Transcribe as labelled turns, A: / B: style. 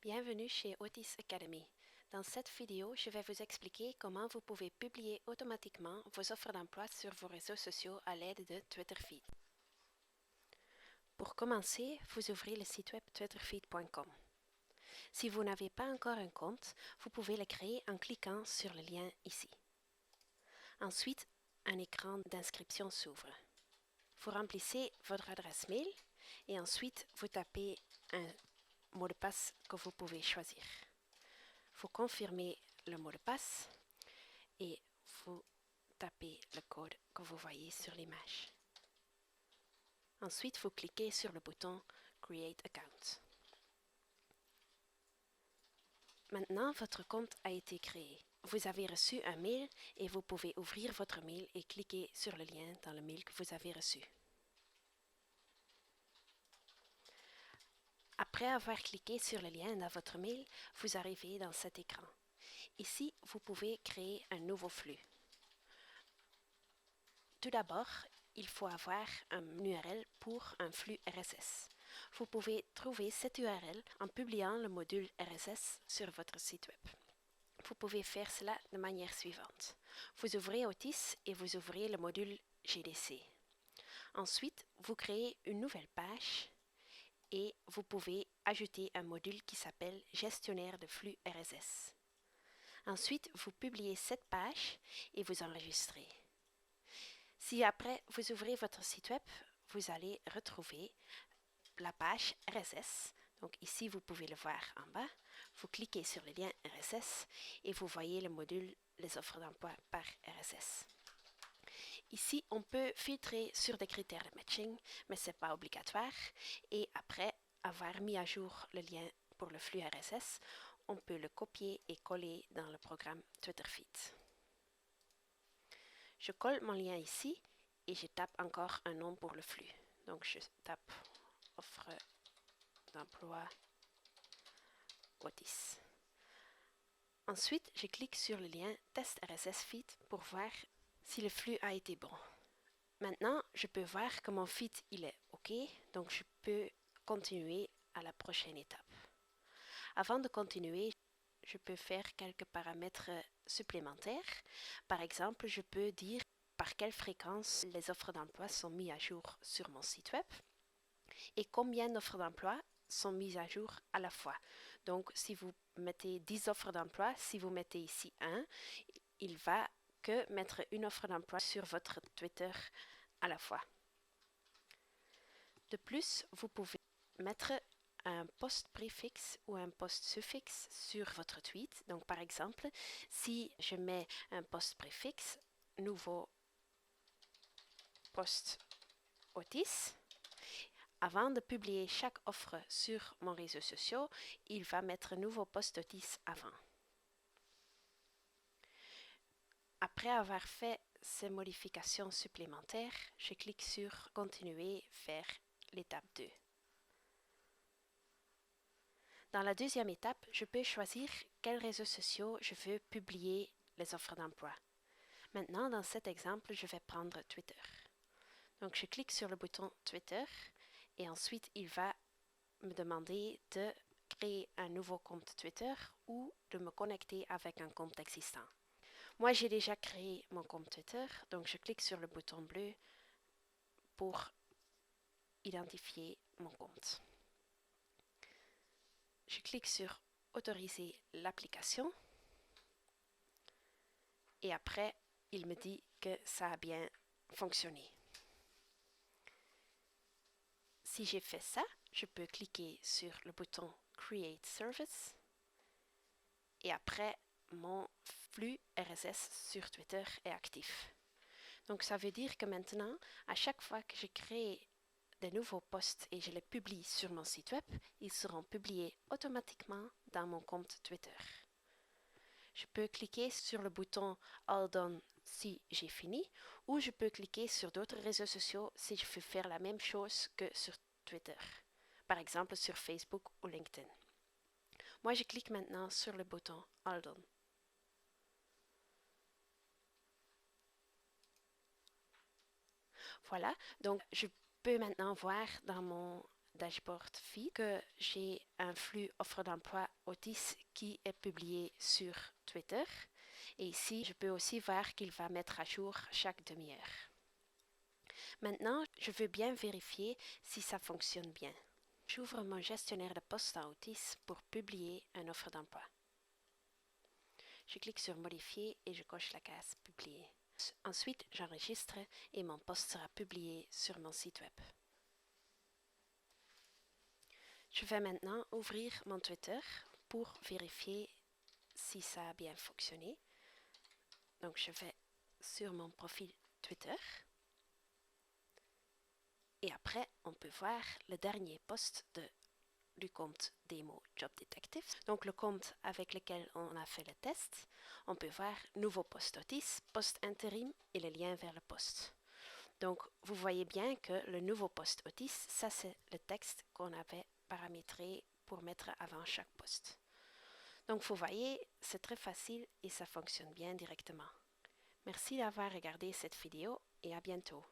A: Bienvenue chez Otis Academy. Dans cette vidéo, je vais vous expliquer comment vous pouvez publier automatiquement vos offres d'emploi sur vos réseaux sociaux à l'aide de TwitterFeed. Pour commencer, vous ouvrez le site web twitterfeed.com. Si vous n'avez pas encore un compte, vous pouvez le créer en cliquant sur le lien ici. Ensuite, un écran d'inscription s'ouvre. Vous remplissez votre adresse mail et ensuite vous tapez un mot de passe que vous pouvez choisir. Vous confirmez le mot de passe et vous tapez le code que vous voyez sur l'image. Ensuite, vous cliquez sur le bouton Create Account. Maintenant, votre compte a été créé. Vous avez reçu un mail et vous pouvez ouvrir votre mail et cliquer sur le lien dans le mail que vous avez reçu. Après avoir cliqué sur le lien dans votre mail, vous arrivez dans cet écran. Ici, vous pouvez créer un nouveau flux. Tout d'abord, il faut avoir un URL pour un flux RSS. Vous pouvez trouver cette URL en publiant le module RSS sur votre site web. Vous pouvez faire cela de manière suivante. Vous ouvrez Otis et vous ouvrez le module GDC. Ensuite, vous créez une nouvelle page et vous pouvez ajouter un module qui s'appelle Gestionnaire de flux RSS. Ensuite, vous publiez cette page et vous enregistrez. Si après vous ouvrez votre site web, vous allez retrouver la page RSS. Donc ici, vous pouvez le voir en bas. Vous cliquez sur le lien RSS et vous voyez le module Les offres d'emploi par RSS. Ici, on peut filtrer sur des critères de matching, mais ce n'est pas obligatoire. Et après avoir mis à jour le lien pour le flux RSS, on peut le copier et coller dans le programme TwitterFeed. Je colle mon lien ici et je tape encore un nom pour le flux. Donc je tape offre d'emploi Otis. Ensuite, je clique sur le lien Test RSS Feed pour voir si le flux a été bon. Maintenant, je peux voir que mon feed il est OK, donc je peux continuer à la prochaine étape. Avant de continuer, je peux faire quelques paramètres supplémentaires. Par exemple, je peux dire par quelle fréquence les offres d'emploi sont mises à jour sur mon site web et combien d'offres d'emploi sont mises à jour à la fois. Donc, si vous mettez 10 offres d'emploi, si vous mettez ici 1, il va que mettre une offre d'emploi sur votre Twitter à la fois. De plus, vous pouvez mettre un post préfixe ou un post suffixe sur votre tweet. Donc, par exemple, si je mets un post préfixe, nouveau post Otis, avant de publier chaque offre sur mon réseau social, il va mettre nouveau post Otis avant. Après avoir fait ces modifications supplémentaires, je clique sur Continuer vers l'étape 2. Dans la deuxième étape, je peux choisir quels réseaux sociaux je veux publier les offres d'emploi. Maintenant, dans cet exemple, je vais prendre Twitter. Donc, je clique sur le bouton Twitter et ensuite, il va me demander de créer un nouveau compte Twitter ou de me connecter avec un compte existant. Moi, j'ai déjà créé mon compte Twitter, donc je clique sur le bouton bleu pour identifier mon compte. Je clique sur Autoriser l'application et après, il me dit que ça a bien fonctionné. Si j'ai fait ça, je peux cliquer sur le bouton Create Service et après, mon flux RSS sur Twitter est actif. Donc, ça veut dire que maintenant, à chaque fois que je crée des nouveaux posts et je les publie sur mon site web, ils seront publiés automatiquement dans mon compte Twitter. Je peux cliquer sur le bouton All Done si j'ai fini, ou je peux cliquer sur d'autres réseaux sociaux si je veux faire la même chose que sur Twitter, par exemple sur Facebook ou LinkedIn. Moi, je clique maintenant sur le bouton All Done. Voilà, donc je peux maintenant voir dans mon dashboard feed que j'ai un flux offre d'emploi Otis qui est publié sur Twitter. Et ici, je peux aussi voir qu'il va mettre à jour chaque demi-heure. Maintenant, je veux bien vérifier si ça fonctionne bien. J'ouvre mon gestionnaire de poste à Otis pour publier une offre d'emploi. Je clique sur Modifier et je coche la case Publier. Ensuite, j'enregistre et mon poste sera publié sur mon site web. Je vais maintenant ouvrir mon Twitter pour vérifier si ça a bien fonctionné. Donc, je vais sur mon profil Twitter. Et après, on peut voir le dernier post du compte Demo Job Detective. Donc, le compte avec lequel on a fait le test. On peut voir nouveau post Otis, post intérim et le lien vers le poste. Donc, vous voyez bien que le nouveau post Otis, ça c'est le texte qu'on avait paramétré pour mettre avant chaque poste. Donc, vous voyez, c'est très facile et ça fonctionne bien directement. Merci d'avoir regardé cette vidéo et à bientôt.